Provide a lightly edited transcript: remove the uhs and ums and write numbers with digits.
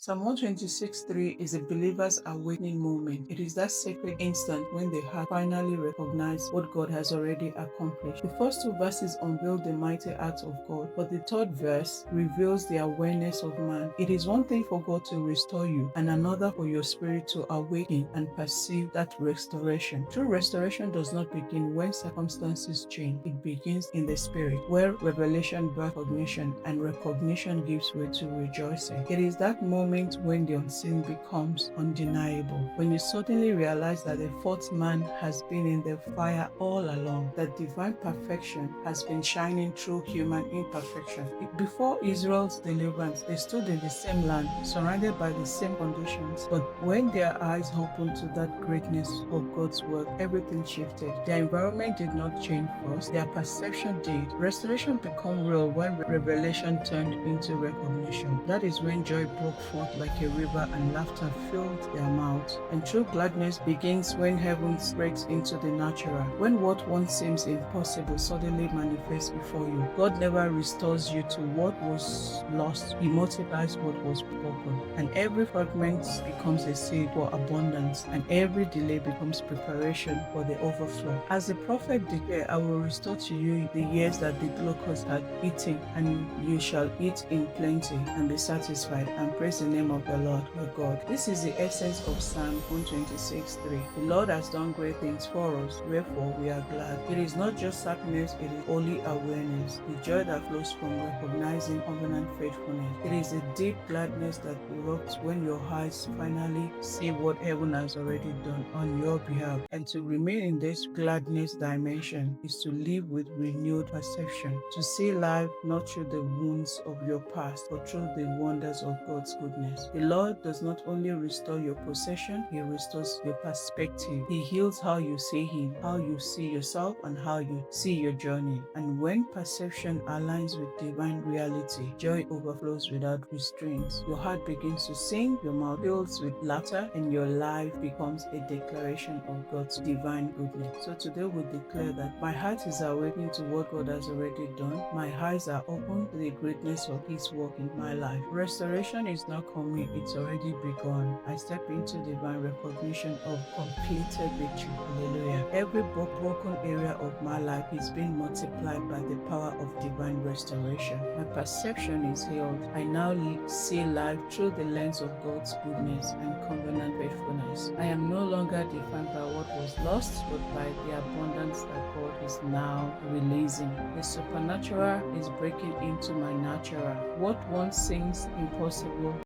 Psalm 126:3 is a believer's awakening moment. It is that sacred instant when the heart finally recognizes what God has already accomplished. The first two verses unveil the mighty acts of God, but the third verse reveals the awareness of man. It is one thing for God to restore you, and another for your spirit to awaken and perceive that restoration. True restoration does not begin when circumstances change. It begins in the spirit, where revelation births recognition, and recognition gives way to rejoicing. It is that moment when the unseen becomes undeniable, when you suddenly realize that the fourth man has been in the fire all along, that divine perfection has been shining through human imperfection. Before Israel's deliverance, they stood in the same land, surrounded by the same conditions, but when their eyes opened to that greatness of God's work, everything shifted. Their environment did not change first, their perception did. Restoration became real when revelation turned into recognition. That is when joy broke forth like a river and laughter filled their mouths. And true gladness begins when heaven breaks into the natural. When what once seems impossible suddenly manifests before you. God never restores you to what was lost. He multiplies what was broken. And every fragment becomes a seed for abundance. And every delay becomes preparation for the overflow. As the prophet declared, I will restore to you the years that the locust had eaten, and you shall eat in plenty and be satisfied, and praise the name of the Lord your God. This is the essence of Psalm 126:3. The Lord has done great things for us, wherefore we are glad. It is not just happiness, it is only awareness, the joy that flows from recognizing covenant faithfulness. It is a deep gladness that erupts when your eyes finally see what heaven has already done on your behalf. And to remain in this gladness dimension is to live with renewed perception, to see life not through the wounds of your past, but through the wonders of God's goodness. The Lord does not only restore your possession, He restores your perspective. He heals how you see Him, how you see yourself, and how you see your journey. And when perception aligns with divine reality, joy overflows without restraints. Your heart begins to sing, your mouth fills with laughter, and your life becomes a declaration of God's divine goodness. So today we declare that my heart is awakening to what God has already done. My eyes are open to the greatness of His work in my life. Restoration is not coming, it's already begun. I step into divine recognition of completed victory. Hallelujah. Every broken area of my life is being multiplied by the power of divine restoration. My perception is healed. I now see life through the lens of God's goodness and covenant faithfulness. I am no longer defined by what was lost, but by the abundance that God is now releasing. The supernatural is breaking into my natural. What once seems impossible